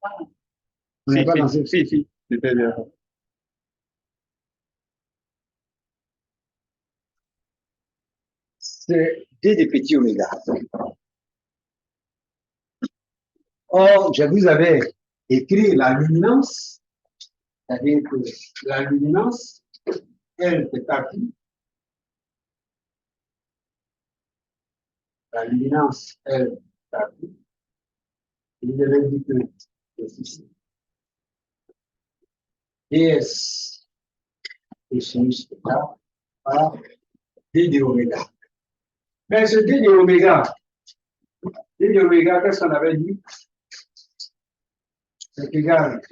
On n'est pas dans si, c'était bien. C'est D de petit oméga. Or, je vous avais écrit la luminance, c'est-à-dire que la luminance, elle est acquise. La luminance, elle est acquise. Je vous avais dit que c'est ici. DS est sinus theta par D de oméga. Mais ce D de oméga, qu'est-ce qu'on avait dit? C'est égal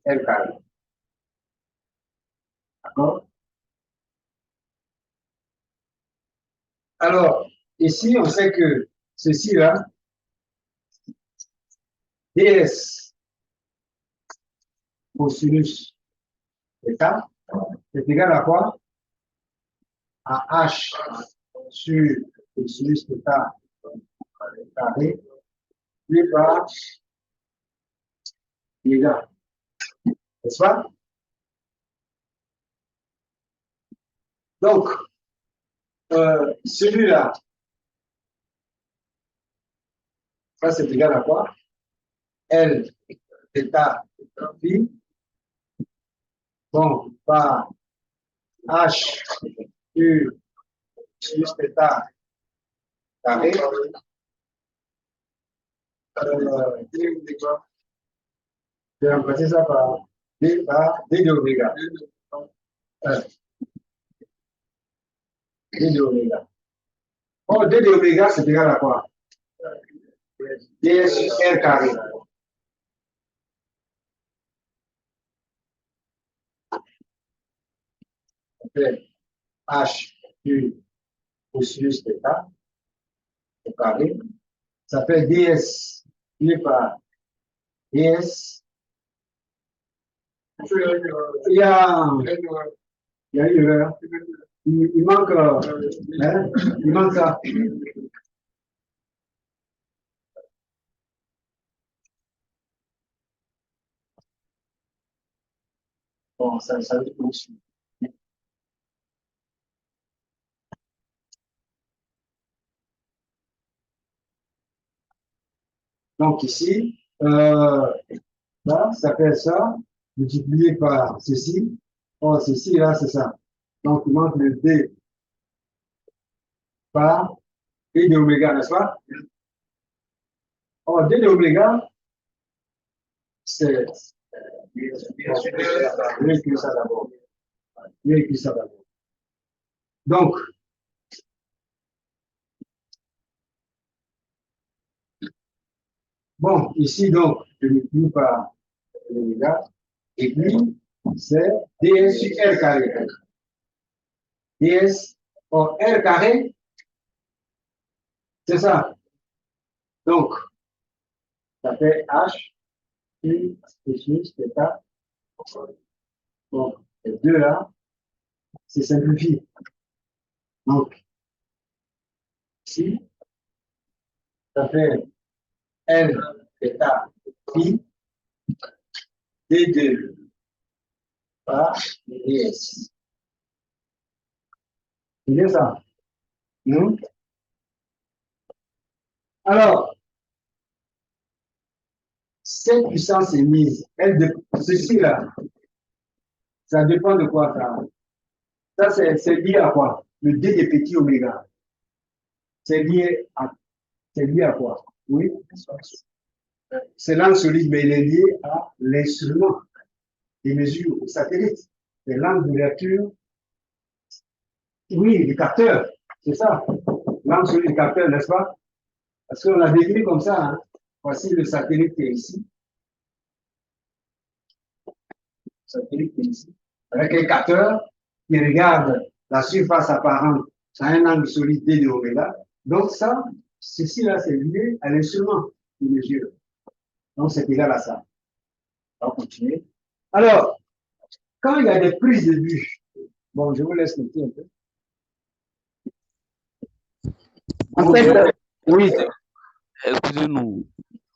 L carré. D'accord? Alors, ici, on sait que ceci-là, ds cosinus θ, c'est égal à quoi? À h sur cosinus θ carré, plus par oméga. N'est-ce pas? Donc, celui-là, ça c'est égal à quoi? L θ phi, bon, par h sur sinus θ carré, je vais remplacer ça par D de oméga. D de oméga. Oh, D de oméga, c'est égal à quoi? D sur R carré. Fait H sur cosinus θ au carré. Ça fait ds plié par ds. Il y a une erreur. Il manque, hein, il manque ça. Bon, ça veut dire aussi. Donc ici, là, ça fait ça, multiplié par ceci. Oh, ceci, là, c'est ça. Donc, il manque le D par D de oméga, n'est-ce pas? Oh, D de oméga, c'est... Je vais écrire ça d'abord. Je vais écrire ça d'abord. Donc, bon, ici, donc, je multiplie par l'oméga, et puis, c'est ds sur r carré. ds, or r carré, c'est ça. Donc, ça fait h, u, plus, θ. Donc, les deux là, c'est simplifié. Donc, ici, ça fait L, θ, phi, D2 par ds. C'est bien ça. Non? Alors, cette puissance émise, ceci là, ça dépend de quoi ça? Ça, c'est lié à quoi? Le D de petit oméga. C'est lié à quoi? Oui? C'est l'angle solide, mais il est lié à l'instrument des mesures au satellite. C'est l'angle d'ouverture. Oui, du capteur. C'est ça. L'angle solide du capteur, n'est-ce pas? Parce qu'on l'a décrit comme ça. Hein. Voici le satellite qui est ici. Le satellite qui est ici. Avec un capteur qui regarde la surface apparente. Ça a un angle solide D de oméga. Donc ça, ceci là, c'est lié à l'instrument de mesure. Donc c'est égal à ça. On va continuer. Alors, quand il y a des prises de vue, bon, je vous laisse noter un peu. En fait, oui, Excusez-nous,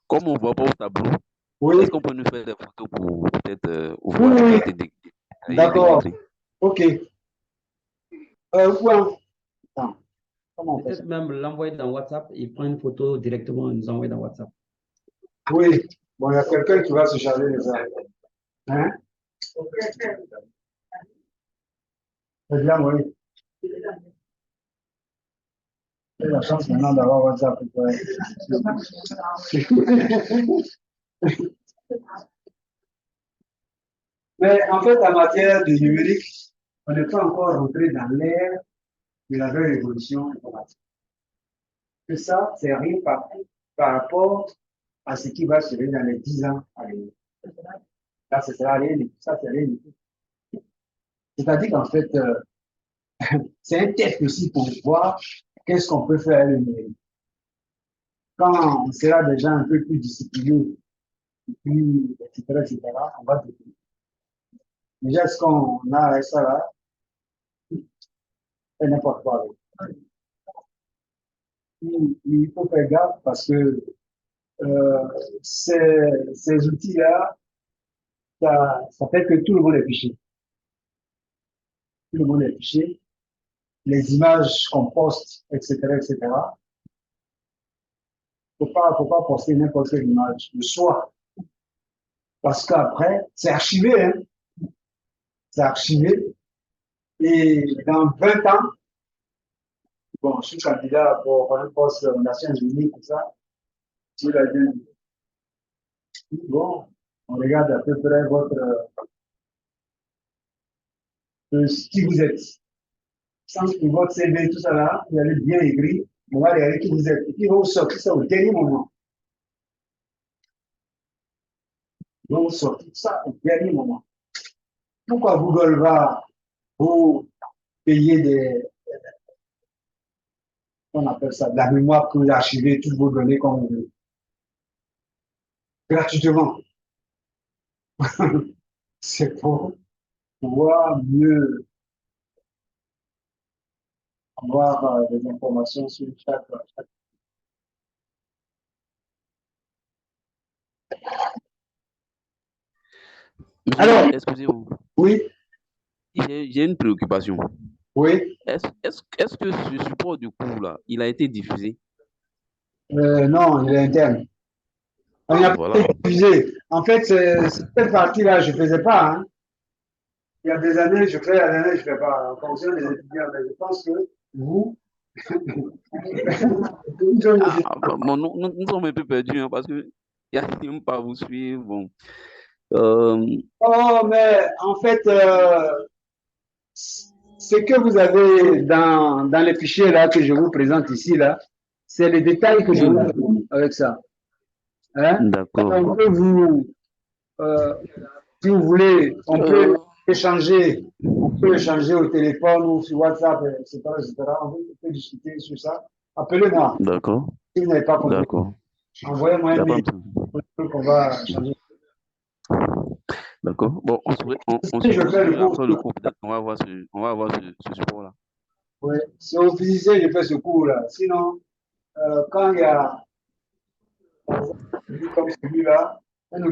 comme on ne voit pas au tableau, oui, est-ce qu'on peut nous faire des photos pour peut-être oui, voir la oui, qualité détaillée et d'accord, démontrer? ok. Ouais. Attends, comment on fait ça? Peut-être même l'envoyer dans WhatsApp, il prend une photo directement et nous envoie dans WhatsApp. Oui, bon, il y a quelqu'un qui va se charger de ça. Hein? C'est bien, oui. J'ai la chance maintenant d'avoir WhatsApp. Ouais. Mais en fait, en matière de numérique, on n'est pas encore rentré dans l'ère de la vraie révolution informatique. Que ça, c'est rien par rapport à ce qui va se faire dans les 10 ans à venir. Là, ce sera rien du tout. Ça, c'est rien du tout. C'est-à-dire qu'en fait, c'est un test aussi pour voir qu'est-ce qu'on peut faire le numérique. Quand on sera déjà un peu plus discipliné, plus, etc., on va découvrir. Déjà, ce qu'on a avec ça là, c'est n'importe quoi. Il faut faire gaffe parce que ces outils-là, ça fait que tout le monde est fiché. Tout le monde est fiché. Les images qu'on poste, etc. Faut pas poster n'importe quelle image de soi. Parce qu'après, c'est archivé, hein. C'est archivé. Et dans 20 ans, bon, je suis candidat pour un poste aux Nations Unies, tout ça. Je l'ai dit. Bon, on regarde à peu près qui vous êtes. Sans que votre CV, tout ça là, vous allez bien écrit, on va regarder qui vous êtes. Et puis, ils vont sortir ça au dernier moment. Ils vont sortir ça au dernier moment. Pourquoi Google va vous payer on appelle ça, de la mémoire pour archiver toutes vos données comme vous voulez? Gratuitement. C'est pour pouvoir mieux avoir des informations sur chaque. Alors, Excusez-moi, oui, j'ai une préoccupation. oui, Est-ce que ce support du cours là, il a été diffusé? non, il est interne. On n'a pas Voilà. été diffusé. En fait, cette partie-là, je ne faisais pas. Hein. Il y a des années, je fais, il y a des années, je ne fais pas. En fonction des étudiants, mais je pense que vous, Bon, nous sommes un peu perdus hein, parce que il n'y a même pas à vous suivre. Bon. Euh, oh, mais en fait, ce que vous avez dans les fichiers là que je vous présente ici, là, c'est les détails que je vous donne avec ça. Hein? On d'accord. peut vous, euh, si vous voulez, on peut échanger au téléphone ou sur WhatsApp, etc. On peut discuter sur ça. Appelez-moi. D'accord. Si vous n'avez pas compris, D'accord. envoyez-moi un D'accord, mail. monsieur. On va changer. D'accord. Bon, on se Si je fais le dit cours, après le cours, peut-être qu'on va avoir ce support-là. ouais, c'est au physicien que je fais ce cours-là. Sinon, quand il y a comme celui-là, un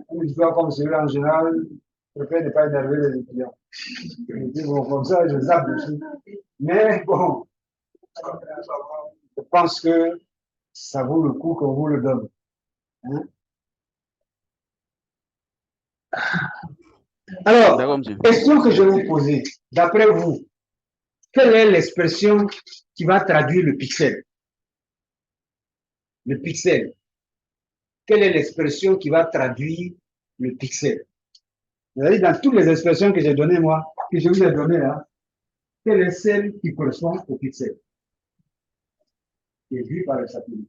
auditoire comme celui-là, en général, je préfère ne pas énerver les étudiants. Et puis, bon, comme ça, je zappe dessus. Mais bon, je pense que ça vaut le coup qu'on vous le donne. Hein? Alors, D'accord, monsieur. question que je vais vous poser. D'après vous, quelle est l'expression qui va traduire le pixel? Le pixel. Quelle est l'expression qui va traduire le pixel? Vous avez dans toutes les expressions que j'ai données, moi, que je vous ai données là, quelle est celle qui correspond au pixel? Qui est vue par le satellite.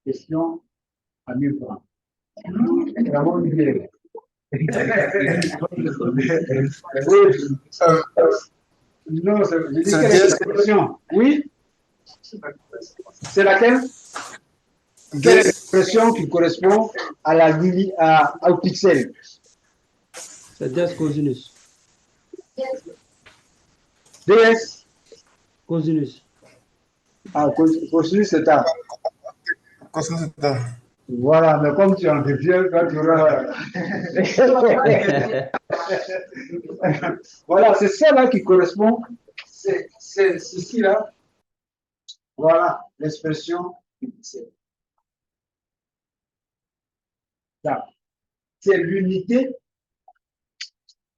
Question à 1000 francs. Vraiment bien. Non, je dis quelle est l'expression? Oui, c'est laquelle? Quelle est l'expression qui correspond à au pixel? C'est DS cosinus. DS Cosinus. Ah, Cossus, c'est tard. Cosmos c'est tard. Voilà, mais comme tu en deviens, quand tu auras... Voilà, c'est ça là qui correspond. C'est ceci là. Voilà, l'expression c'est ça. C'est l'unité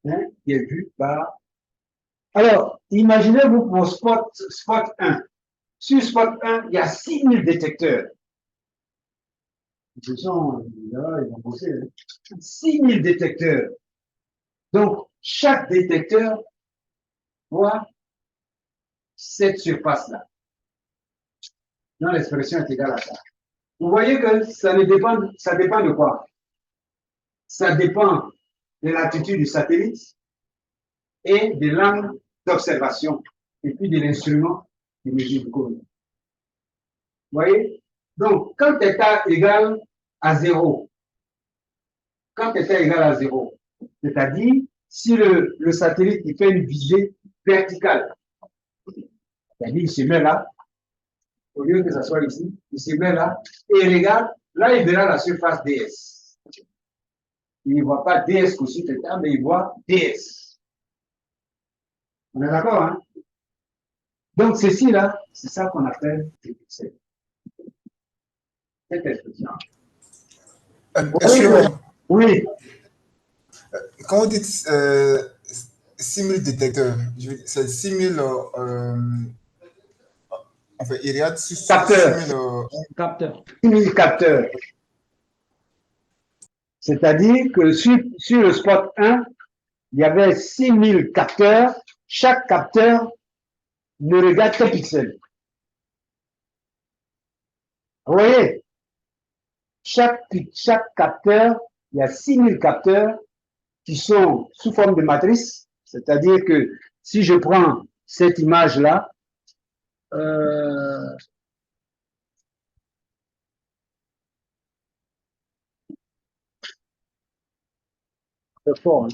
hein, qui est vue par... Alors, imaginez-vous pour spot 1. Sur spot 1, il y a 6000 détecteurs. Ils vont bosser. 6000 détecteurs. Donc, chaque détecteur voit cette surface-là. Non, l'expression est égale à ça. Vous voyez que ça dépend de quoi? Ça dépend de l'attitude du satellite et de l'angle d'observation et puis de l'instrument de mesure de courbe. Vous voyez? Donc, quand θ égale à 0, quand θ égale à 0, c'est-à-dire si le satellite il fait une visée verticale, c'est-à-dire il se met là, au lieu que ça soit ici, il se met là, et il regarde, là il verra la surface DS. Il ne voit pas DS cossus θ, mais il voit DS. On est d'accord, hein? Donc ceci là, c'est ça qu'on appelle des pixels. Cette expression. Oui. Quand vous dites 6000 détecteurs, c'est 6000 enfin, il y a 6000 capteurs. C'est-à-dire que sur le spot 1, il y avait 6000 capteurs. Chaque capteur ne regarde qu'un pixel. Vous voyez? Chaque capteur, il y a 6000 capteurs qui sont sous forme de matrice. C'est-à-dire que si je prends cette image-là, c'est fort, hein?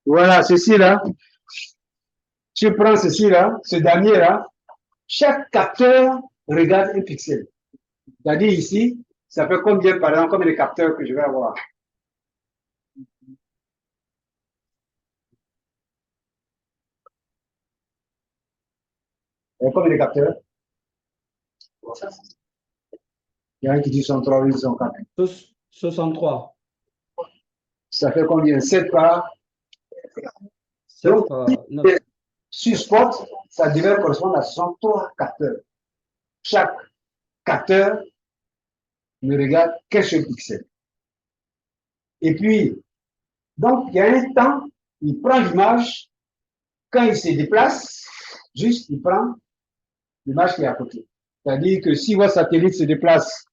Voilà, ceci là. Je prends ceci là, ce dernier là. Chaque capteur regarde un pixel. C'est-à-dire ici, ça fait combien, par exemple, combien de capteurs que je vais avoir? Combien de capteurs? Il y a un qui dit 103, 804. 63. Ça fait combien? 7 par? 7 Donc, par 9. sur spot, ça devrait correspondre à 103 capteurs. Chaque capteur ne regarde qu'un seul pixel. Et puis, donc, il y a un temps, il prend l'image, quand il se déplace, juste, il prend l'image qui est à côté. C'est-à-dire que si votre satellite se déplace,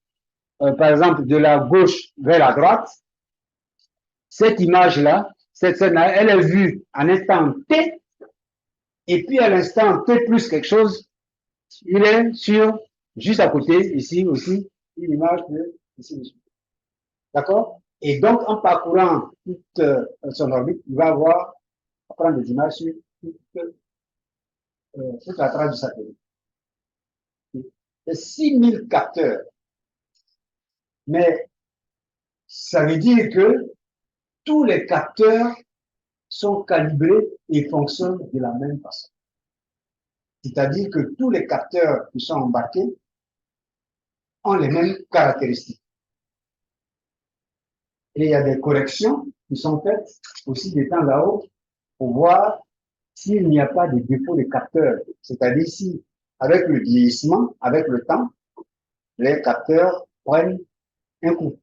par exemple, de la gauche vers la droite, cette image-là, cette scène-là, elle est vue à l'instant T, et puis à l'instant T plus quelque chose, il est sur, juste à côté, ici aussi, une image de ici. D'accord? Et donc, en parcourant toute son orbite, il va avoir, prendre des images sur toute la trace du satellite. C'est 6000 capteurs. Mais ça veut dire que tous les capteurs sont calibrés et fonctionnent de la même façon. C'est-à-dire que tous les capteurs qui sont embarqués ont les mêmes caractéristiques. Et il y a des corrections qui sont faites aussi des temps là-haut pour voir s'il n'y a pas de défaut de capteurs. C'est-à-dire si, avec le vieillissement, avec le temps, les capteurs prennent un coup.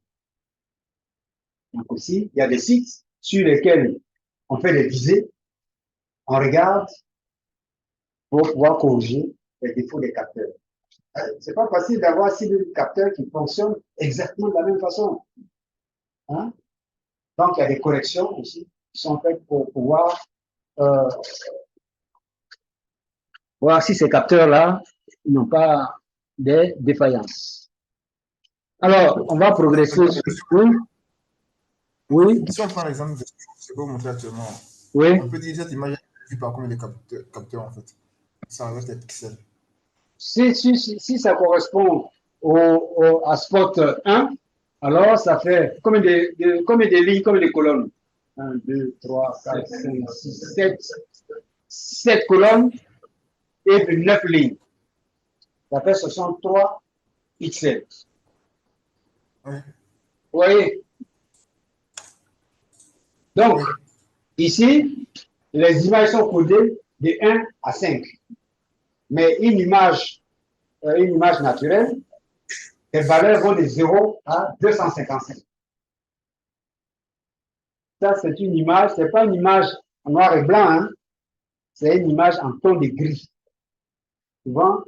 Donc aussi, il y a des sites sur lesquels on fait des visées, on regarde pour pouvoir corriger les défauts des capteurs. C'est pas facile d'avoir 6000 capteurs qui fonctionnent exactement de la même façon. Hein? Donc, il y a des corrections aussi qui sont faites pour pouvoir voir si ces capteurs-là n'ont pas des défaillances. Alors, on va progresser. Oui. Oui. Si on prend l'exemple ce que vous montrez actuellement, Oui. on peut dire que cette image est vue par combien de capteurs en fait? Ça reste des pixels. Si ça correspond à spot 1, alors ça fait combien de lignes, combien de colonnes? 1, 2, 3, 4, 5, 6, 7. 7 colonnes et puis 9 lignes. Ça fait 63 pixels. Oui. Vous voyez? Donc, Oui. ici, les images sont codées de 1 à 5. Mais une image naturelle, les valeurs vont de 0 à 255. Ça, c'est une image, c'est pas une image en noir et blanc, hein? C'est une image en ton de gris. Souvent,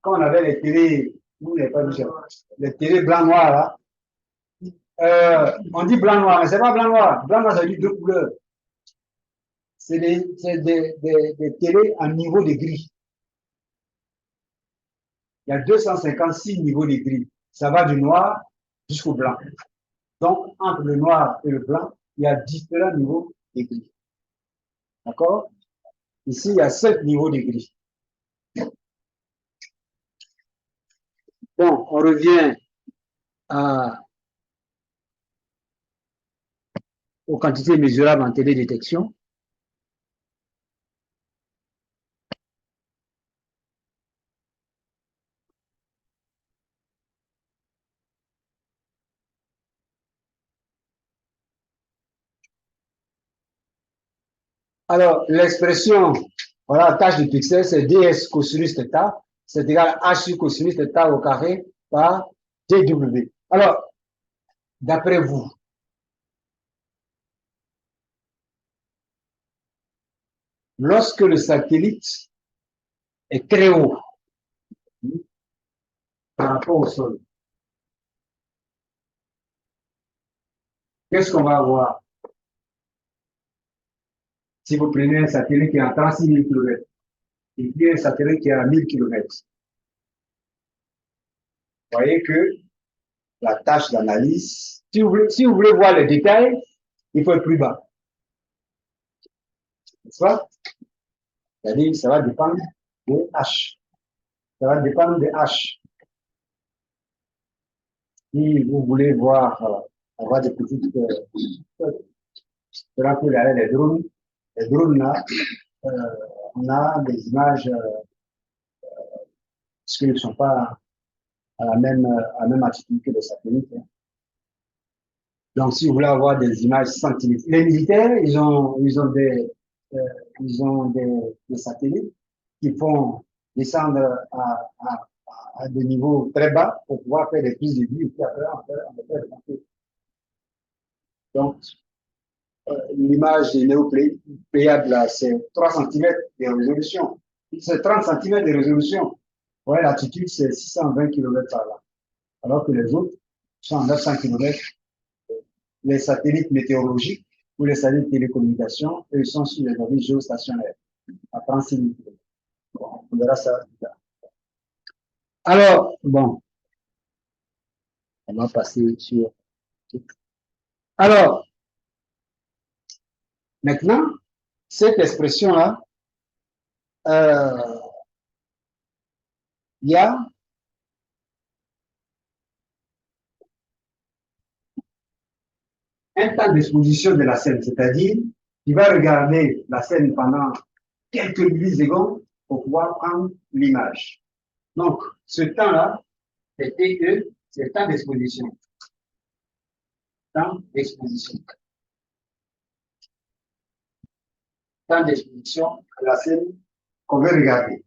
quand on avait les télés, vous n'avez pas vu ça, les télés blanc-noir, là, on dit blanc-noir, mais c'est pas blanc-noir. Blanc-noir, ça dit deux couleurs. C'est des télés en niveau de gris. Il y a 256 niveaux de gris. Ça va du noir jusqu'au blanc. Donc, entre le noir et le blanc, il y a différents niveaux de gris. D'accord? Ici, il y a 7 niveaux de gris. Bon, on revient aux quantités mesurables en télédétection. Alors, l'expression, voilà, tâche de pixel, c'est ds cosinus θ, c'est égal à h sur cosinus θ au carré par dw. Alors, d'après vous, lorsque le satellite est très haut par rapport au sol, qu'est-ce qu'on va avoir? Si vous prenez un satellite qui est à 36 000 km et puis un satellite qui est à 1000 km, vous voyez que la tâche d'analyse, si vous voulez voir les détails, il faut être plus bas. N'est-ce pas? C'est-à-dire, ça va dépendre de H. Ça va dépendre de H. Si vous voulez voir, avoir des petites, les drones là, on a des images qui ne sont pas à la même altitude que les satellites. Hein. Donc, si vous voulez avoir des images centimètres, les militaires, ils ont des satellites qui font descendre à des niveaux très bas pour pouvoir faire des prises de vue et puis après, on fait remonter. Donc, l'image néopléiade, là, c'est 3 cm de résolution. C'est 30 cm de résolution. Ouais, l'altitude, c'est 620 km par là. Alors que les autres sont à 900 km. Les satellites météorologiques ou les satellites de télécommunications, eux, sont sur les orbites géostationnaires, à 36 000 km. Bon, on verra ça plus tard. Alors, bon, on va passer sur. Alors, maintenant, cette expression-là, il y a un temps d'exposition de la scène, c'est-à-dire, tu vas regarder la scène pendant quelques millisecondes pour pouvoir prendre l'image. Donc, ce temps-là, c'est TE, c'est le temps d'exposition. Temps d'exposition. Temps d'exposition de la scène qu'on veut regarder.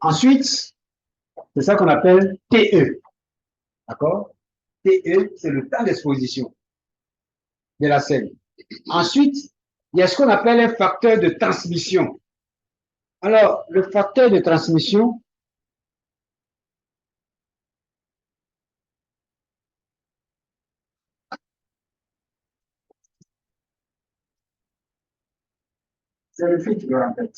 Ensuite, c'est ça qu'on appelle TE. D'accord? TE, c'est le temps d'exposition de la scène. Ensuite, il y a ce qu'on appelle un facteur de transmission. Alors, le facteur de transmission, c'est le filtre en fait.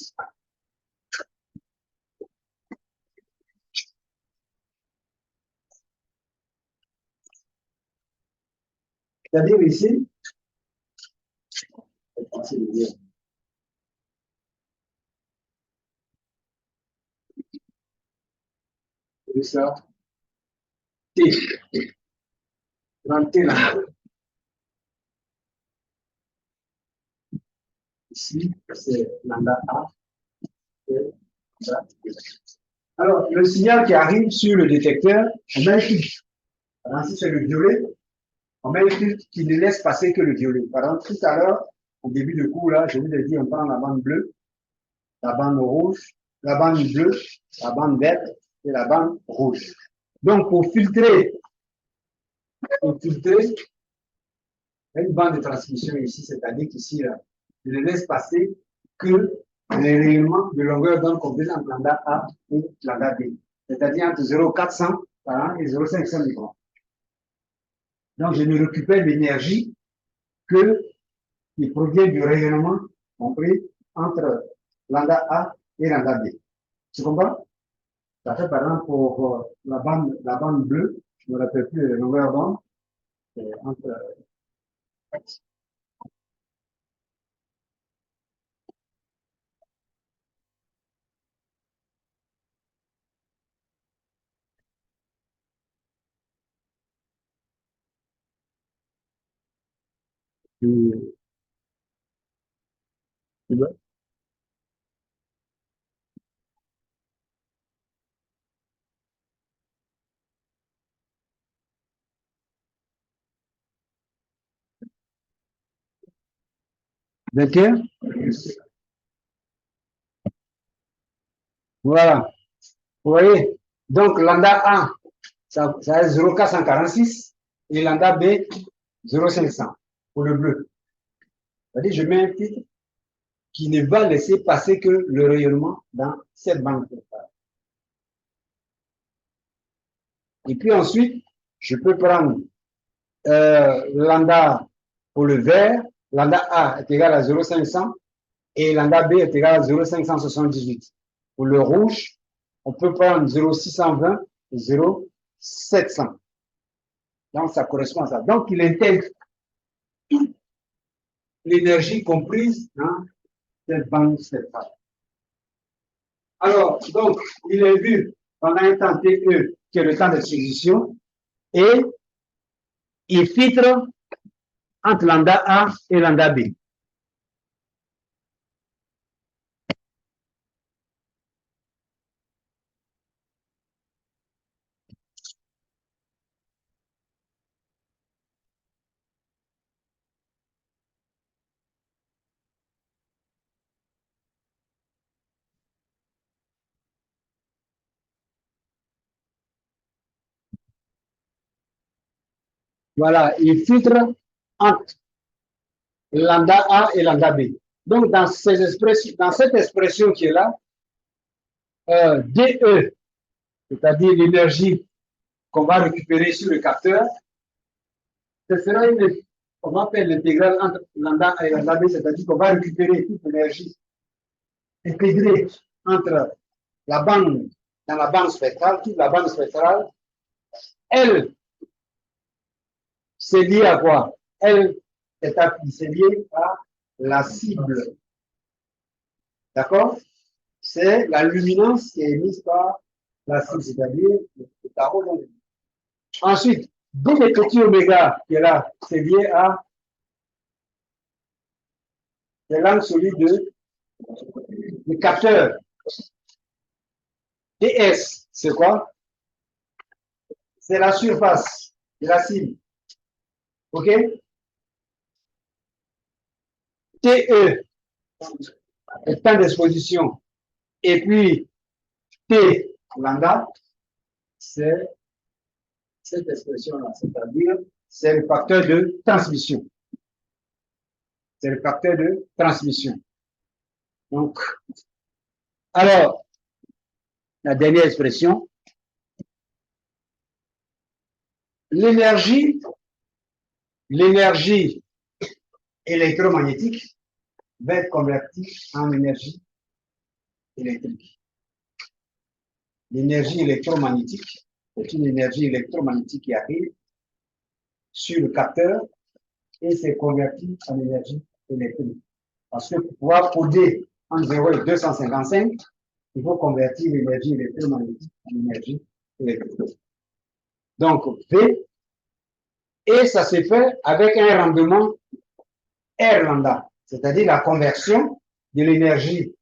C'est-à-dire ici, C'est le lien. Et ça, T. Dans T là. Ici, c'est lambda A. Et lambda B. Alors, le signal qui arrive sur le détecteur, on met un filtre. Par exemple, si c'est le violet, on met un filtre qui ne laisse passer que le violet. Par exemple, tout à l'heure, au début de cours, là, je vous ai dit, on prend la bande bleue, la bande rouge, la bande bleue, la bande verte et la bande rouge. Donc, pour filtrer, une bande de transmission ici, c'est-à-dire qu'ici, là, je ne laisse passer que les rayonnements de longueur d'onde compris entre lambda A et lambda B. C'est-à-dire entre 0,400 et 0,500 microns. Donc, je ne récupère l'énergie qui provient du rayonnement compris entre lambda A et lambda B. Tu comprends? Ça fait par exemple pour la bande bleue, je ne me rappelle plus la longueur d'onde, entre D'accord? Voilà. Vous voyez? Donc, lambda A, ça est 0,446 et lambda B, 0,500 pour le bleu. C'est-à-dire, je mets un filtre qui ne va laisser passer que le rayonnement dans cette bande. Et puis ensuite, je peux prendre lambda pour le vert, lambda A est égal à 0,500 et lambda B est égal à 0,578. Pour le rouge, on peut prendre 0,620 et 0,700. Donc, ça correspond à ça. Donc, il intègre toute l'énergie comprise dans cette bande spectrale. Alors, donc, il est vu pendant un temps TE, qui est le temps d'exposition, et il filtre entre lambda A et lambda B. Voilà, il filtre entre lambda A et lambda B. Donc, dans cette expression qui est là, DE, c'est-à-dire l'énergie qu'on va récupérer sur le capteur, ce sera on va faire l'intégrale entre lambda A et lambda B, c'est-à-dire qu'on va récupérer toute l'énergie intégrée entre la bande, dans la bande spectrale, toute la bande spectrale, elle, c'est lié à quoi? Elle c'est lié à la cible. D'accord? C'est la luminance qui est émise par la cible, c'est-à-dire le tarot. Ensuite, D de petit oméga qui est là, c'est lié à l'angle solide du capteur. DS, c'est quoi? C'est la surface de la cible. OK? TE, le temps d'exposition. Et puis, T lambda, c'est cette expression-là, c'est-à-dire, c'est le facteur de transmission. C'est le facteur de transmission. Donc, alors, la dernière expression, l'énergie électromagnétique va être convertie en énergie électrique. L'énergie électromagnétique est une énergie électromagnétique qui arrive sur le capteur et c'est converti en énergie électrique. Parce que pour pouvoir coder entre 0 et 255, il faut convertir l'énergie électromagnétique en énergie électrique. Donc, V, et ça se fait avec un rendement R lambda, c'est-à-dire la conversion de l'énergie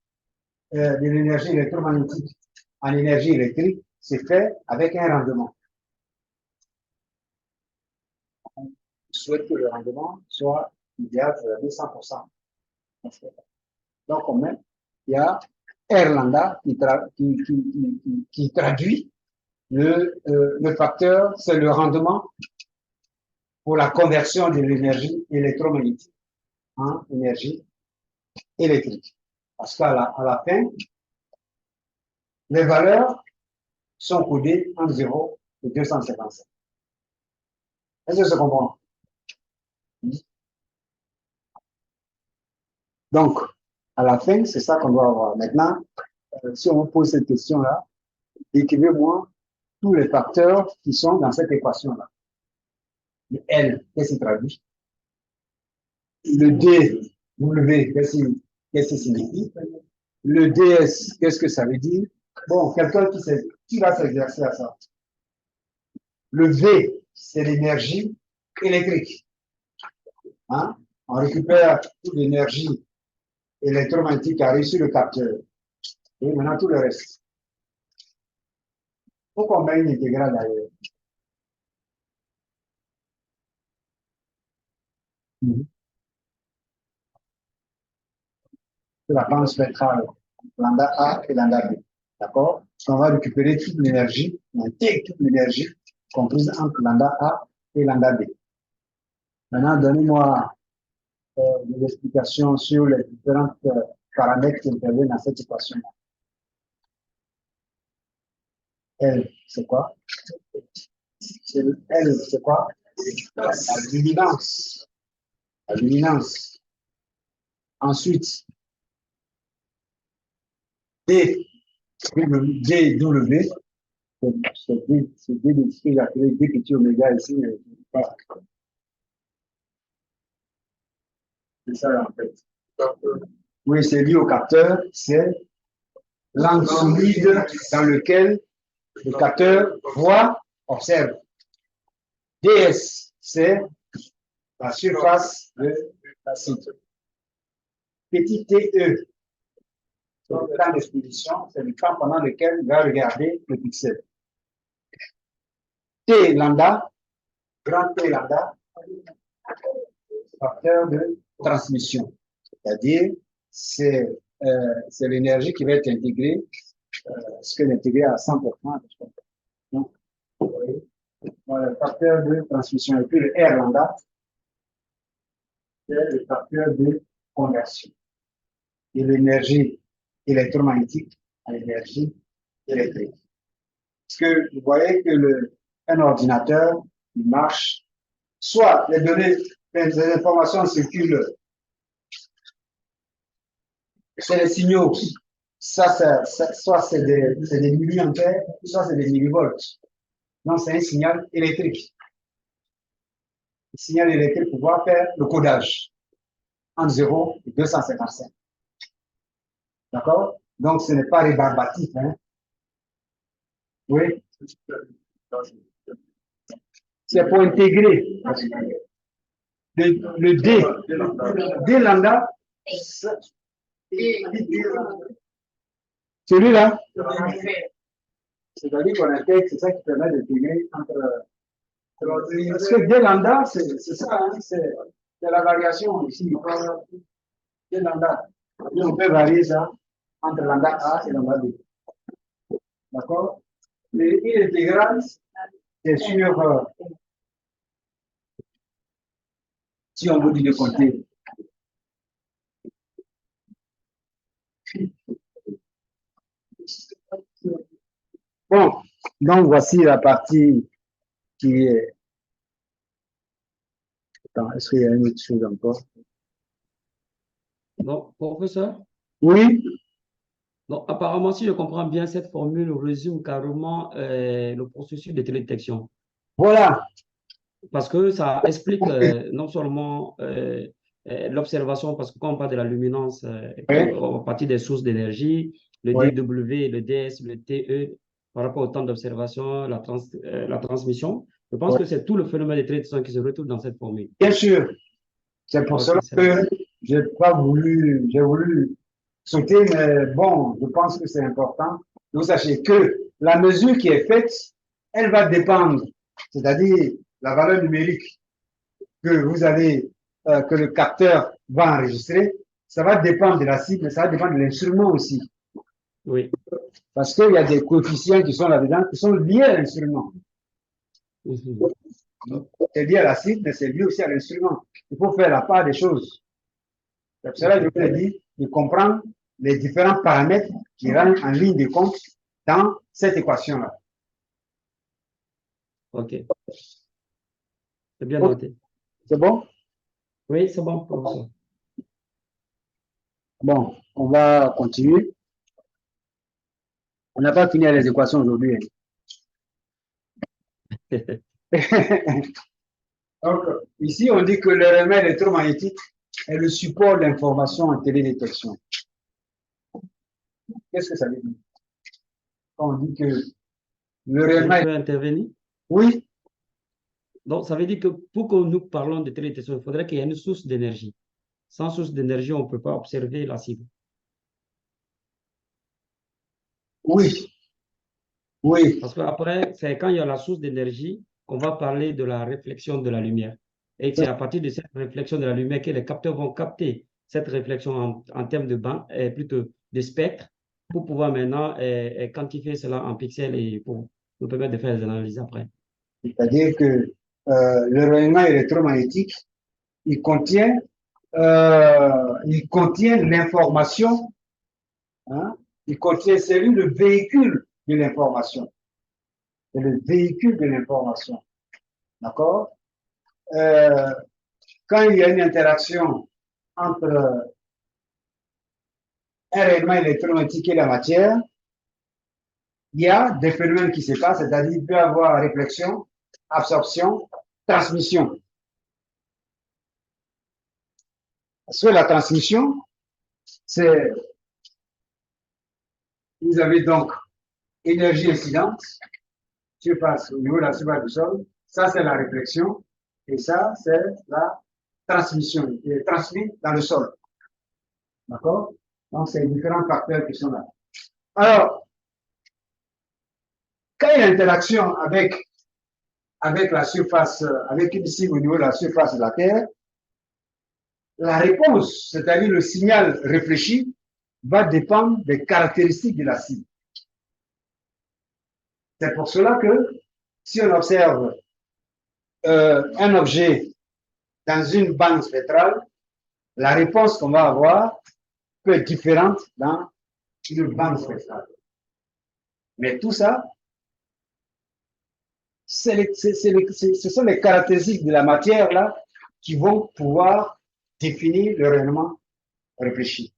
électromagnétique en énergie électrique se fait avec un rendement. On souhaite que le rendement soit idéal de 100%. Donc, quand même, il y a R lambda qui traduit le facteur, c'est le rendement pour la conversion de l'énergie électromagnétique en énergie électrique. Parce qu'à la fin, les valeurs sont codées entre 0 et 255. Est-ce que ça comprend? Donc, à la fin, c'est ça qu'on doit avoir. Maintenant, si on pose cette question-là, décrivez-moi tous les facteurs qui sont dans cette équation-là. Le L, qu'est-ce qu'il traduit? Le D, W, qu'est-ce que ça signifie? Le DS, qu'est-ce que ça veut dire? Bon, quelqu'un qui va s'exercer à ça. Le V, c'est l'énergie électrique. Hein? On récupère toute l'énergie électromagnétique qui arrive sur le capteur. Et maintenant, tout le reste. Pourquoi on met une intégrale d'ailleurs? C'est la bande spectrale, lambda A et lambda B. D'accord? On va récupérer toute l'énergie, on intègre toute l'énergie comprise entre lambda A et lambda B. Maintenant, donnez-moi des explications sur les différents paramètres qui interviennent dans cette équation. L, c'est quoi? L, c'est quoi? La luminance. La luminance. Ensuite, D, DW, c'est D de ce que j'ai appelé D petit oméga ici. C'est ça en fait. Oui, c'est lié au capteur, c'est l'angle solide dans lequel le capteur voit, observe. DS, c'est la surface de la cible. Petit TE, c'est le temps d'exposition, c'est le temps pendant lequel il va regarder le pixel. T lambda, grand T lambda, facteur de transmission. C'est-à-dire, c'est l'énergie qui va être intégrée, ce qu'elle est intégrée à 100%. Donc, vous voyez, le facteur de transmission. Et puis le R lambda, c'est le facteur de conversion de l'énergie électromagnétique à l'énergie électrique. Parce que vous voyez que un ordinateur, il marche, soit les données, les informations circulent, c'est les signaux, soit c'est des milliampères, soit c'est des millivolts. Donc c'est un signal électrique. Le signal électrique pour pouvoir faire le codage entre 0 et 255. D'accord? Donc ce n'est pas rébarbatif. Hein? Oui. C'est pour intégrer le D lambda, celui-là, c'est-à-dire qu'on intègre, c'est ça qui permet d'intégrer entre. Parce que D lambda, c'est ça, hein, c'est la variation ici. D lambda. Et on peut varier ça entre lambda A et lambda B. D'accord? Mais I intégrale, c'est sur. Si on vous dit de compter. Bon, donc voici la partie qui est. Attends, est-ce qu'il y a une autre chose encore? Non, professeur? Oui. Donc, apparemment, si je comprends bien, cette formule résume carrément le processus de télédétection. Voilà. Parce que ça explique non seulement l'observation, parce que quand on parle de la luminance, Oui. à partir des sources d'énergie, le Oui. DW, le DS, le TE, par rapport au temps d'observation, la transmission, je pense Oui. que c'est tout le phénomène de télédétection qui se retrouve dans cette formule. Bien sûr. C'est pour Ok, cela c'est bon. que j'ai voulu sauter, mais bon, je pense que c'est important que vous sachiez que la mesure qui est faite, elle va dépendre, c'est-à-dire la valeur numérique que vous avez, que le capteur va enregistrer, ça va dépendre de la cible, mais ça va dépendre de l'instrument aussi. Oui. Parce qu'il y a des coefficients qui sont là-dedans, qui sont liés à l'instrument. Mhm. C'est lié à la cible, mais c'est lié aussi à l'instrument. Il faut faire la part des choses. C'est pour cela que je vous ai dit de comprendre les différents paramètres qui rentrent en ligne de compte dans cette équation-là. Ok. C'est bien noté. C'est bon? Oui, c'est bon, professeur. Bon, on va continuer. On n'a pas fini les équations aujourd'hui. Donc, ici, on dit que le rayonnement électromagnétique est le support d'information en télédétection. Qu'est-ce que ça veut dire? Quand on dit que le rayonnement... Je peux intervenir? Oui, Donc, ça veut dire que pour que nous parlons de télédétection, il faudrait qu'il y ait une source d'énergie. Sans source d'énergie, on ne peut pas observer la cible. oui, oui. Parce qu'après, c'est quand il y a la source d'énergie qu'on va parler de la réflexion de la lumière. Et c'est à partir de cette réflexion de la lumière que les capteurs vont capter cette réflexion en termes de band, plutôt de spectre, pour pouvoir maintenant quantifier cela en pixels et pour nous permettre de faire des analyses après. C'est-à-dire que le rayonnement électromagnétique, il contient l'information, hein, c'est lui le véhicule de l'information. C'est le véhicule de l'information. D'accord? Quand il y a une interaction entre un rayonnement électromagnétique et la matière, il y a des phénomènes qui se passent, c'est-à-dire il peut y avoir réflexion, absorption, transmission. Parce que la transmission, c'est, vous avez donc énergie incidente, surface au niveau de la surface du sol, ça c'est la réflexion, et ça c'est la transmission, qui est transmis dans le sol. D'accord? Donc c'est différents facteurs qui sont là. Alors, quand il y a interaction avec la surface, avec une cible au niveau de la surface de la Terre, la réponse, c'est-à-dire le signal réfléchi, va dépendre des caractéristiques de la cible. C'est pour cela que si on observe un objet dans une bande spectrale, la réponse qu'on va avoir peut être différente dans une bande spectrale. Mais tout ça, ce sont les caractéristiques de la matière là qui vont pouvoir définir le rayonnement réfléchi.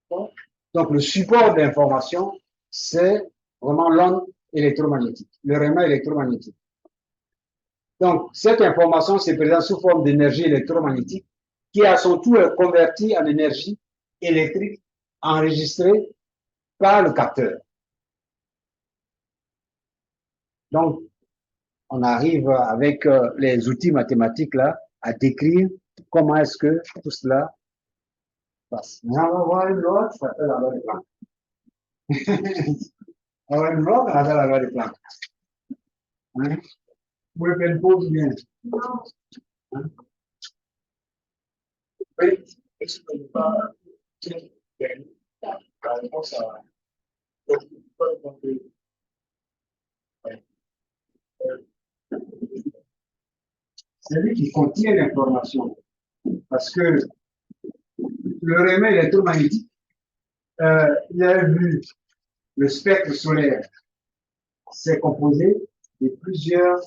Donc le support de l'information, c'est vraiment l'onde électromagnétique, le rayonnement électromagnétique. Donc cette information se présente sous forme d'énergie électromagnétique qui à son tour est convertie en énergie électrique enregistrée par le capteur. Donc, on arrive avec les outils mathématiques là à décrire comment est-ce que tout cela passe. Mais on va voir une loi qui s'appelle la loi de Planck. On va voir une loi qui s'appelle la loi de Planck. Hein? Vous pouvez faire une pause bien. Hein? Oui, est-ce que pas la réponse à c'est lui qui contient l'information. Parce que le rayonnement électromagnétique, il a vu le spectre solaire, c'est composé de plusieurs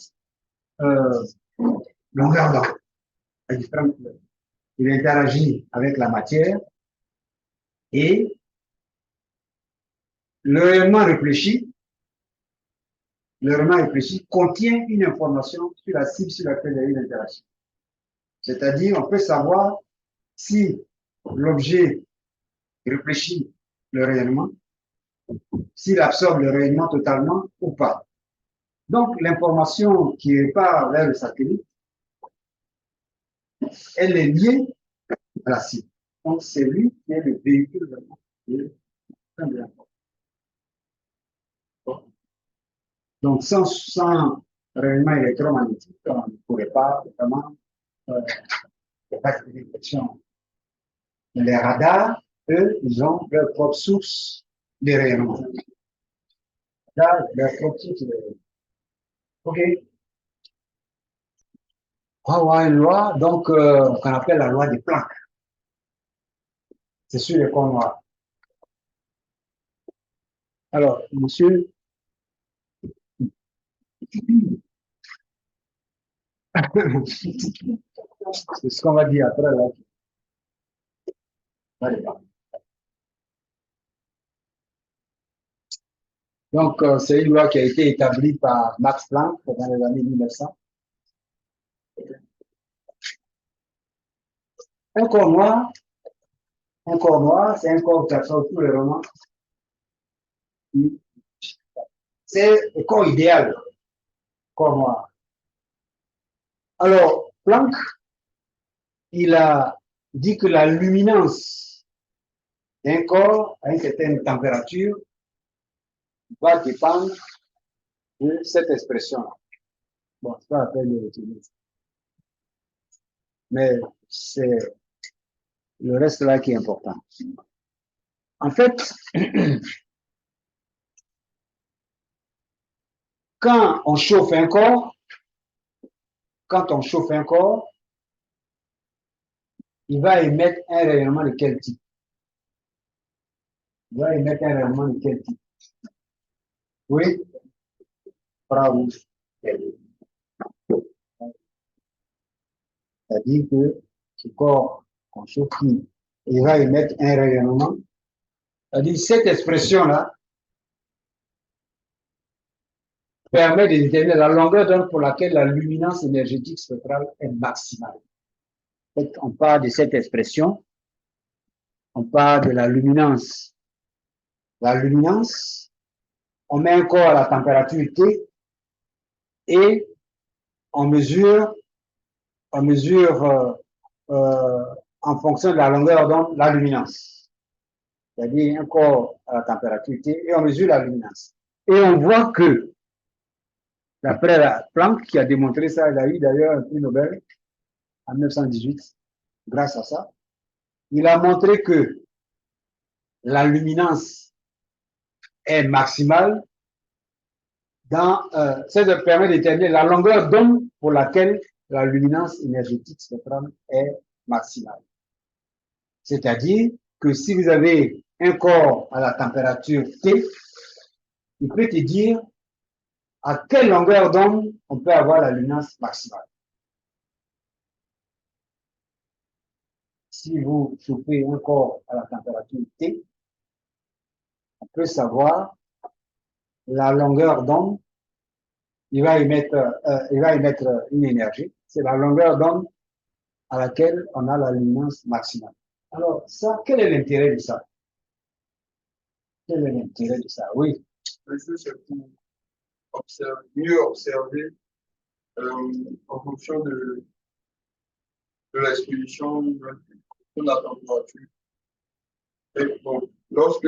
longueurs d'onde. Il interagit avec la matière et le rayonnement réfléchi contient une information sur la cible sur laquelle il y a eu l'interaction. C'est-à-dire, on peut savoir si l'objet réfléchit le rayonnement, s'il absorbe le rayonnement totalement ou pas. Donc, l'information qui part vers le satellite, elle est liée à la cible. Donc, c'est lui qui est le véhicule vraiment de l'information. Donc, sans rayonnement électromagnétique, on ne pourrait pas vraiment faire des détections. Les radars, eux, ils ont leur propre source de rayonnement. Là, leur propre source de rayonnement. OK. On va avoir une loi, donc, qu'on appelle la loi des Planck. C'est sur les corps noirs. Alors, monsieur, c'est ce qu'on va dire après, là. Allez, donc, c'est une loi qui a été établie par Max Planck dans les années 1900. Un corps noir, c'est un corps qui absorbe tous les romans. C'est le corps idéal, corps noir. Alors, Planck, il a dit que la luminance d'un corps à une certaine température va dépendre de cette expression-là. Bon, c'est pas la peine de l'utiliser. Mais c'est le reste là qui est important. En fait, quand on chauffe un corps, il va émettre un rayonnement de quel type? Il va émettre un rayonnement de quel type? Oui? Infrarouge. C'est-à-dire que ce corps qu'on chauffe, il va émettre un rayonnement. C'est-à-dire cette expression-là permet de déterminer la longueur d'onde pour laquelle la luminance énergétique spectrale est maximale. En fait, on parle de cette expression, on parle de la luminance. La luminance, on met un corps à la température T et on mesure en fonction de la longueur d'onde la luminance. C'est-à-dire un corps à la température T et on mesure la luminance. Et on voit que, d'après Planck qui a démontré ça, il a eu d'ailleurs un prix Nobel en 1918, grâce à ça, il a montré que la luminance est maximale ça permet de déterminer la longueur d'onde pour laquelle la luminance énergétique spectrale est maximale. C'est-à-dire que si vous avez un corps à la température T, il peut te dire à quelle longueur d'onde on peut avoir la luminance maximale. Si vous chauffez un corps à la température T, on peut savoir la longueur d'onde. Il va émettre une énergie. C'est la longueur d'onde à laquelle on a la luminance maximale. Alors, ça, quel est l'intérêt de ça? Quel est l'intérêt de ça? Oui. C'est pour mieux observer en fonction de l'exposition, de la température. Et bon, lorsque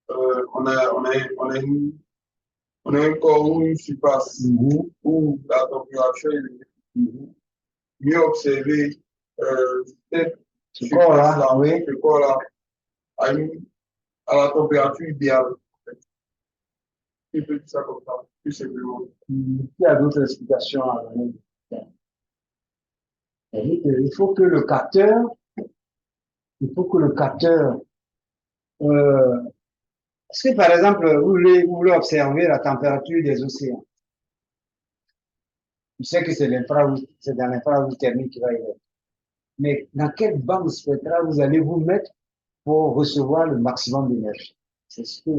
on a un corps ou une surface où la température est élevée, mieux observer cette Ce corps-là, ce corps-là à la température idéale. On peut dire ça comme ça, tout simplement. Il y a d'autres explications à donner. Il faut que le capteur, est-ce que par exemple, vous voulez observer la température des océans? Je sais que c'est dans l'infrarouge thermique qui va y être. Mais dans quelle bande spectrale vous allez vous mettre pour recevoir le maximum d'énergie? C'est ce que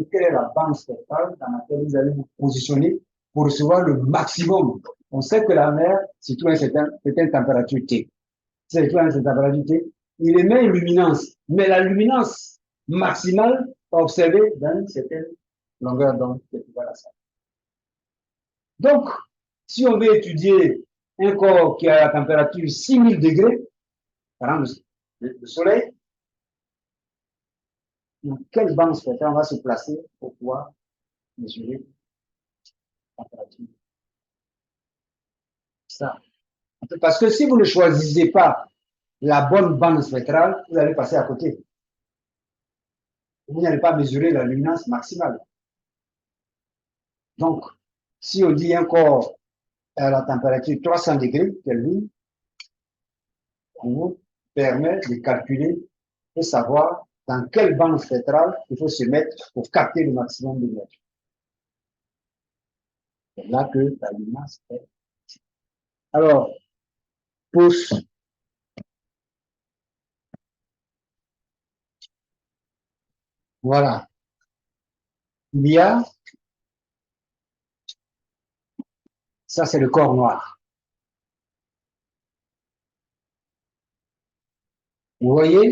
quelle est la bande spectrale dans laquelle vous allez vous positionner pour recevoir le maximum On sait que la mer se trouve à une certaine température T. Si elle se trouve à une certaine température T, il émet une luminance. Mais la luminance maximale observée dans une certaine longueur d'onde qui est égale à ça. Donc, si on veut étudier un corps qui a la température 6000 degrés, par exemple le soleil, dans quelle bande spectrale on va se placer pour pouvoir mesurer la température? Ça. Parce que si vous ne choisissez pas la bonne bande spectrale, vous allez passer à côté. Vous n'allez pas mesurer la luminance maximale. Donc, si on dit un corps à la température 300 degrés Kelvin, on vous permet de calculer et savoir dans quelle bande spectrale il faut se mettre pour capter le maximum de lumière. C'est là que la luminance est. Alors, pouce. Voilà. Il y a, ça c'est le corps noir. Vous voyez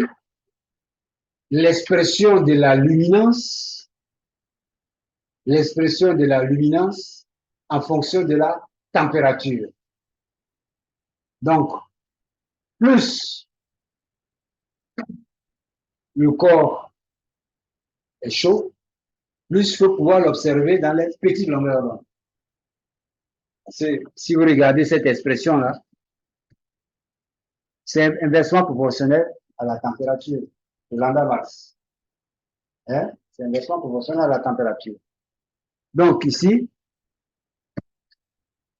l'expression de la luminance, en fonction de la température. Donc, plus le corps est chaud, plus il faut pouvoir l'observer dans les petites longueurs d'onde. Si vous regardez cette expression-là, c'est inversement proportionnel à la température, le lambda max. Hein? C'est inversement proportionnel à la température. Donc ici,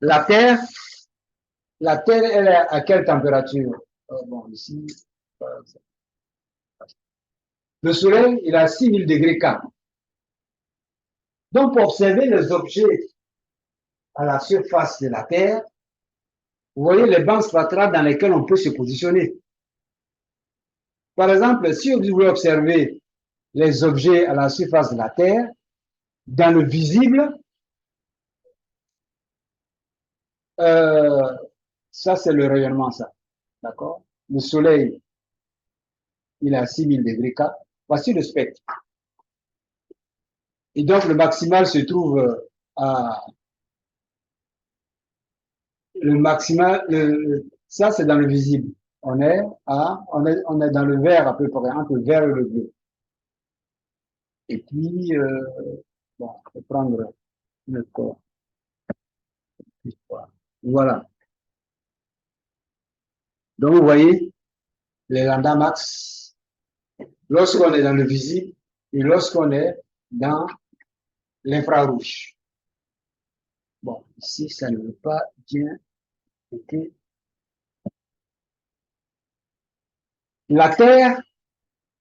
la Terre, elle est à quelle température? Bon, ici, le Soleil, il est à 6000 degrés K. Donc, pour observer les objets à la surface de la Terre, vous voyez les bandes spectrales dans lesquelles on peut se positionner. Par exemple, si vous voulez observer les objets à la surface de la Terre, dans le visible, ça c'est le rayonnement, ça. D'accord? Le Soleil, il est à 6000 degrés K. Voici le spectre. Et donc, le maximal se trouve à... Le maximal, ça c'est dans le visible. On est dans le vert à peu près, entre le vert et le bleu. Et puis, bon, on va prendre le corps. Voilà. Donc, vous voyez, les lambda max, lorsqu'on est dans le visible et lorsqu'on est dans l'infrarouge. Bon, ici, ça ne veut pas bien être. La Terre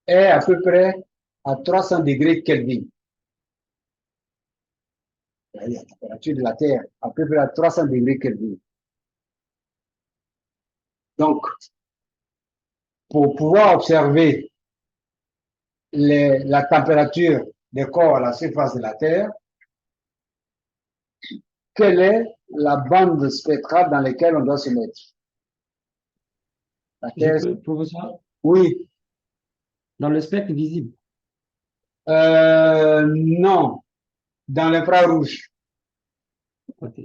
est à peu près à 300 degrés Kelvin. La température de la Terre, à peu près à 300 degrés Kelvin. Donc, pour pouvoir observer la température des corps à la surface de la Terre, quelle est la bande spectrale dans laquelle on doit se mettre? La Terre, Professeur, oui. dans le spectre visible. Non, dans l'infrarouge. Ok.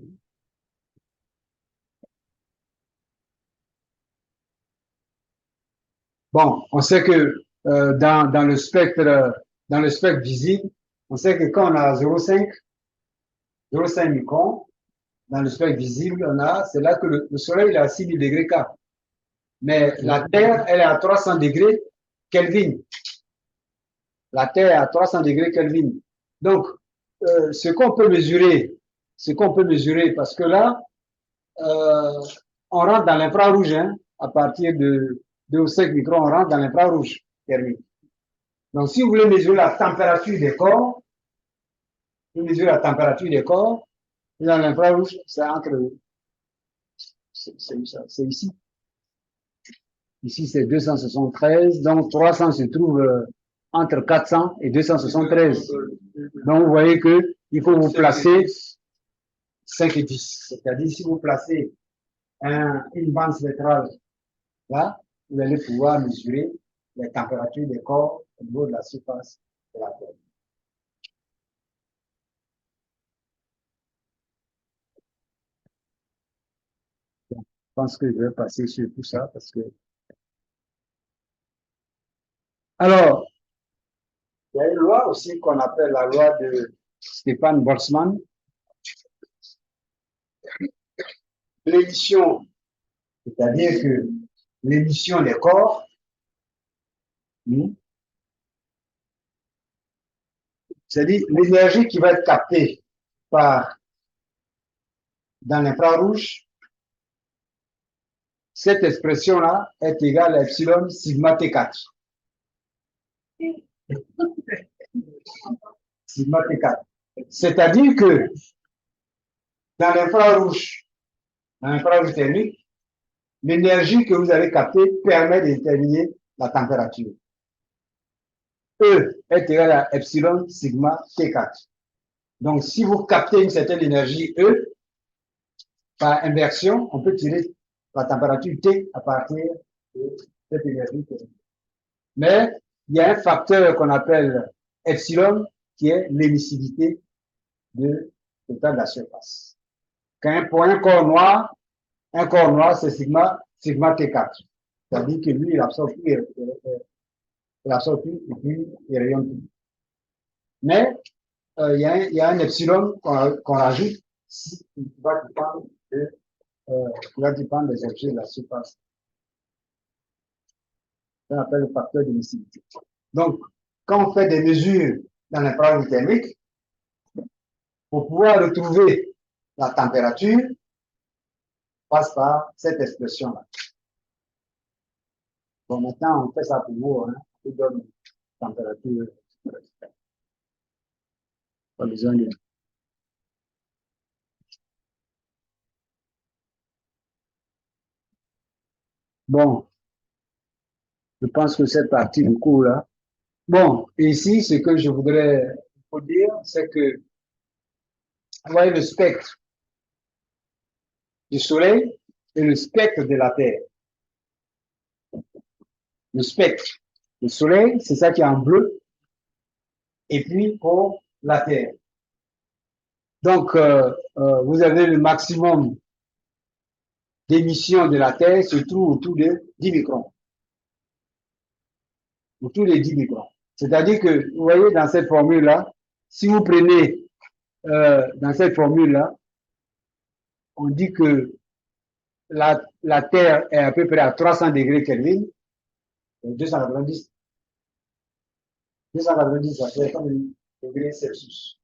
Bon, on sait que dans le spectre visible, on sait que quand on a 0,5 microns, dans le spectre visible, c'est là que le Soleil est à 6000 degrés K. Mais la Terre, elle est à 300 degrés Kelvin. La Terre est à 300 degrés Kelvin. Donc, ce qu'on peut mesurer, parce que là, on rentre dans l'infrarouge, hein, à partir de 2 ou 5 microns, on rentre dans l'infrarouge thermique. Donc, si vous voulez mesurer la température des corps, dans l'infrarouge, c'est entre, c'est ici. Ici, c'est 273, donc 300 se trouve entre 400 et 273. Donc, vous voyez que il faut vous placer 5 et 10. C'est-à-dire, si vous placez une bande spectrale là, vous allez pouvoir mesurer les températures des corps au niveau de la surface de la Terre. Je pense que je vais passer sur tout ça parce que... Alors, il y a une loi aussi qu'on appelle la loi de Stefan Boltzmann. L'émission, c'est-à-dire que l'émission des corps, c'est-à-dire l'énergie qui va être captée dans l'infrarouge, cette expression-là est égale à epsilon sigma T4. Sigma T4. C'est-à-dire que dans l'infrarouge thermique, l'énergie que vous avez captée permet de déterminer la température. E est égal à epsilon sigma T4. Donc, si vous captez une certaine énergie E, par inversion, on peut tirer la température T à partir de cette énergie. Mais il y a un facteur qu'on appelle epsilon qui est l'émissivité de l'état de la surface. Quand un corps noir, c'est sigma T4. C'est-à-dire que lui, il absorbe plus, et puis il rayonne plus. Mais il y a un epsilon qu'on rajoute qui va dépendre des objets de la surface. On appelle le facteur d'émissivité. Donc, quand on fait des mesures dans l'infrarouge thermique, pour pouvoir retrouver la température, on passe par cette expression-là. Bon, maintenant, on fait ça pour vous, hein. On donne la température. Pas besoin de... Bon, je pense que cette partie du cours là. Bon, ici, ce que je voudrais vous dire, c'est que, vous voyez le spectre du Soleil et le spectre de la Terre. Le spectre du Soleil, c'est ça qui est en bleu, et puis pour la Terre. Donc, vous avez le maximum d'émission de la Terre se trouve autour de 10 microns. Autour de 10 microns. C'est-à-dire que, vous voyez, dans cette formule-là, si vous prenez, dans cette formule-là, on dit que la Terre est à peu près à 300 degrés Kelvin, 290. 290, ça fait comme degrés Celsius.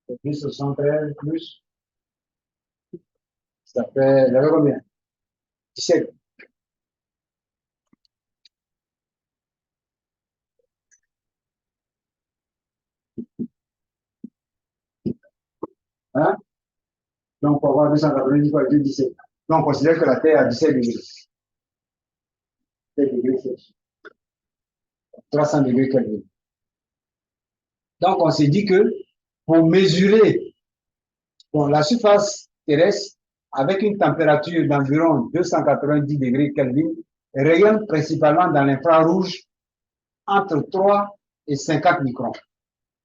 Et plus 73 plus, ça fait combien? 17. Hein? Donc, pour avoir 290 fois 17. Donc, on considère que la Terre a 17 degrés. 17 degrés Celsius. 300 degrés Kelvin. Donc, on s'est dit que pour mesurer la surface terrestre avec une température d'environ 290 degrés Kelvin rayonne principalement dans l'infrarouge entre 3 et 50 microns,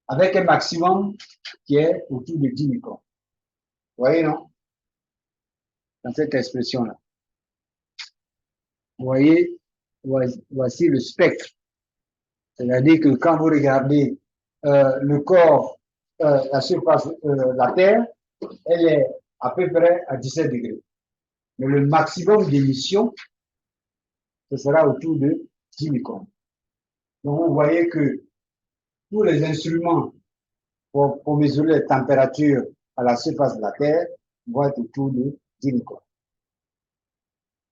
avec un maximum qui est autour de 10 microns. Vous voyez, non? Dans cette expression-là. Vous voyez, voici le spectre. C'est-à-dire que quand vous regardez le corps, la surface, la Terre, elle est à peu près à 17 degrés. Mais le maximum d'émission, ce sera autour de 10 microns. Donc, vous voyez que tous les instruments pour mesurer les températures à la surface de la Terre vont être autour de 10 microns.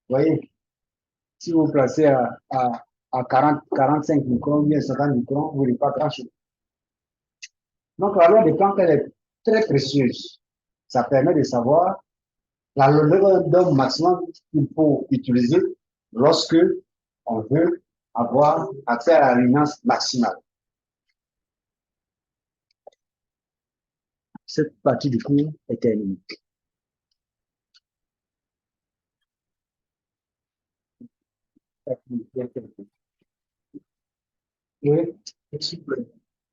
Vous voyez, si vous placez à 45 microns, bien 50 microns, vous n'avez pas grand-chose. Donc, la loi des Planck, elle est très précieuse. Ça permet de savoir la longueur d'onde maximum qu'il faut utiliser lorsque on veut avoir accès à la luminance maximale. cette partie du cours est terminée. Oui, s'il vous plaît.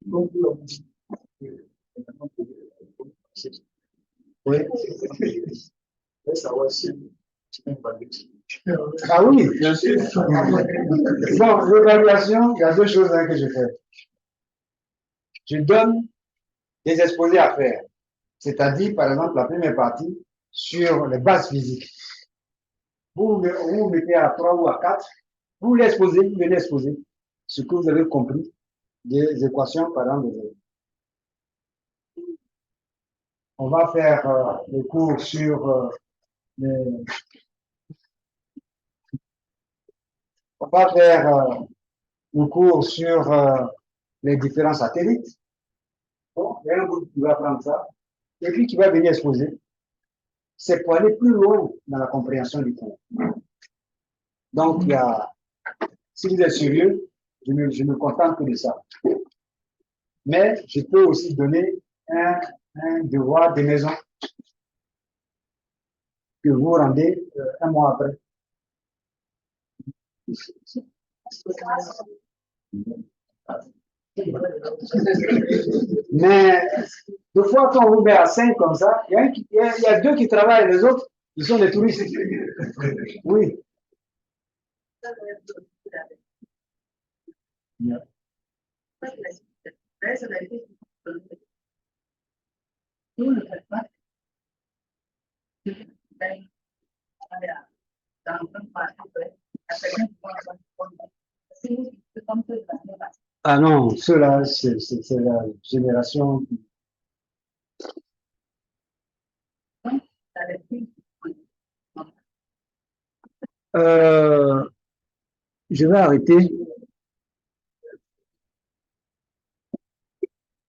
Donc, oui. Ah oui, bien sûr. Bon, l'évaluation, il y a deux choses que je fais. Je donne des exposés à faire. C'est-à-dire, par exemple, la première partie sur les bases physiques. Vous vous mettez à 3 ou à 4, vous l'exposez, vous venez exposer ce que vous avez compris des équations, par exemple. On va faire le cours sur on va faire le cours sur les différents satellites. Bon, il y a un groupe qui va prendre ça et puis qui va venir exposer. C'est pour aller plus loin dans la compréhension du cours. Donc, il y a, si vous êtes sérieux, je me contente que de ça. Mais je peux aussi donner un devoir de maison que vous rendez un mois après. Mais deux fois quand on vous met à 5 comme ça, il y a 2 qui travaillent, les autres, ils sont des touristes. Oui. Ah non, ceux-là, c'est la génération. Je vais arrêter.